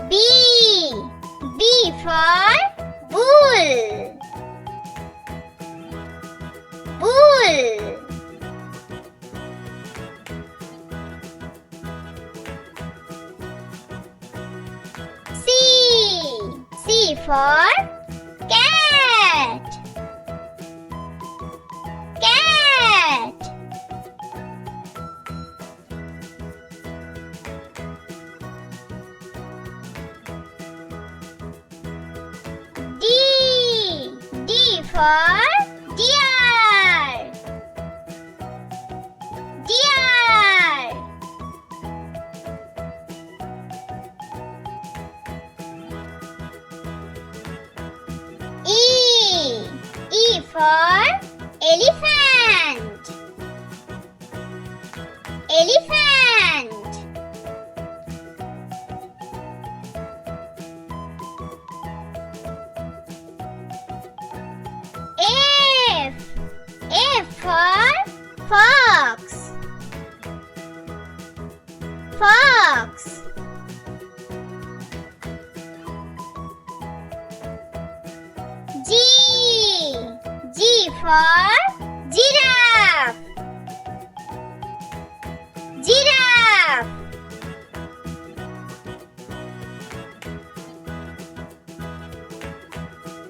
B. B for bull. Bull. C. C for cat. Cat. D. D for deer. Deer. E. E for elephant. Elephant. F. F for fox. Fox. G. G for giraffe. Giraffe.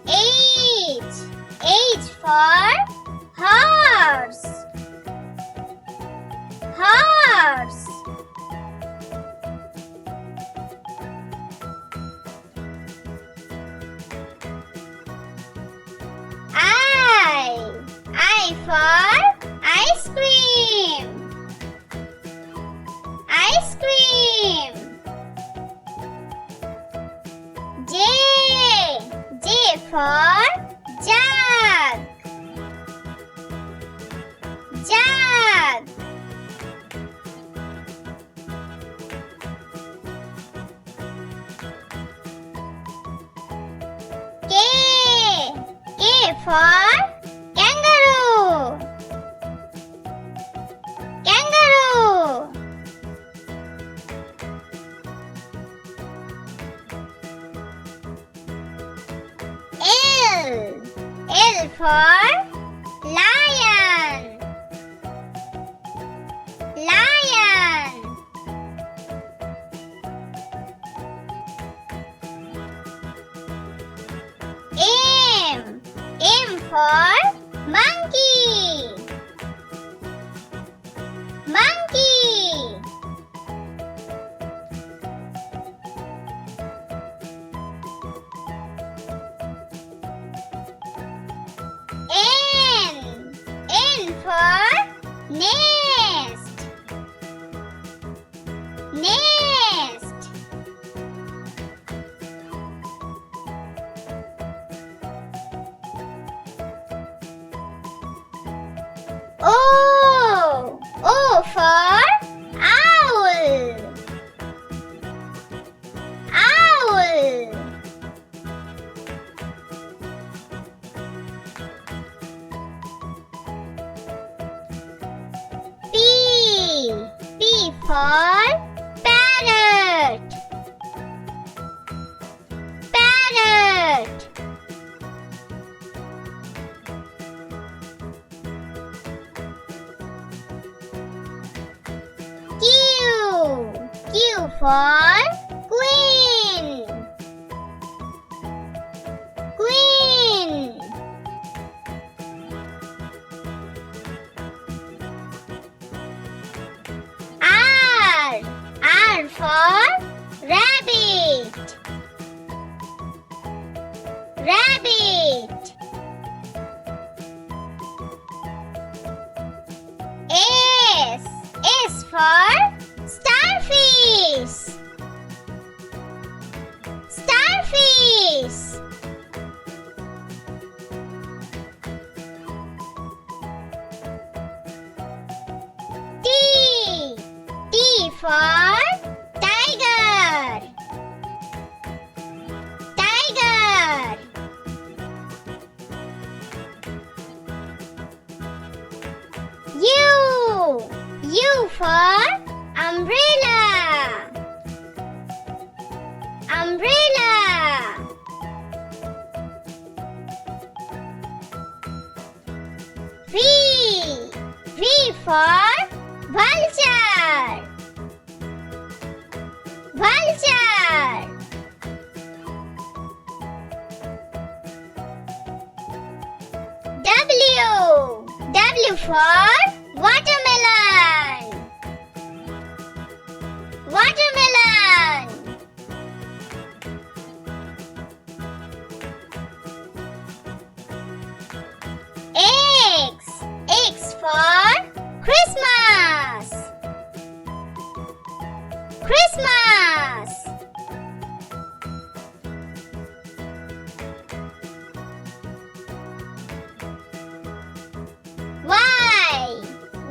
H. H for horse. Horse. I for ice cream. Ice cream. J. J for jug. Jug. K. K for kangaroo. Kangaroo. L. L for lion. Lion. M. M for monkey. Monkey. N. N for nest. Nest. O. O for owl. Owl. P. P for parrot. Parrot. Q. Q for queen. Queen. R. R for rabbit. Rabbit. S. S for starfish. Starfish. T. T for tiger. Tiger. U. U for umbrella. Umbrella. for vulture. Vulture. W for watermelon. Watermelon. X for Christmas. Christmas.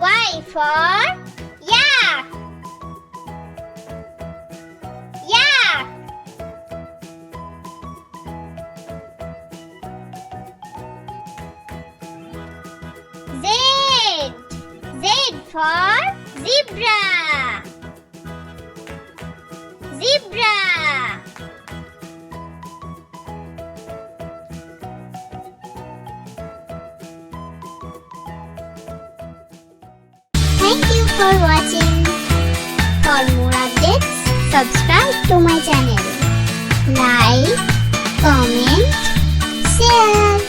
Y for yak. Yak. Z for zebra. Zebra. Thank you for watching. For more updates, subscribe to my channel. Like, comment, share.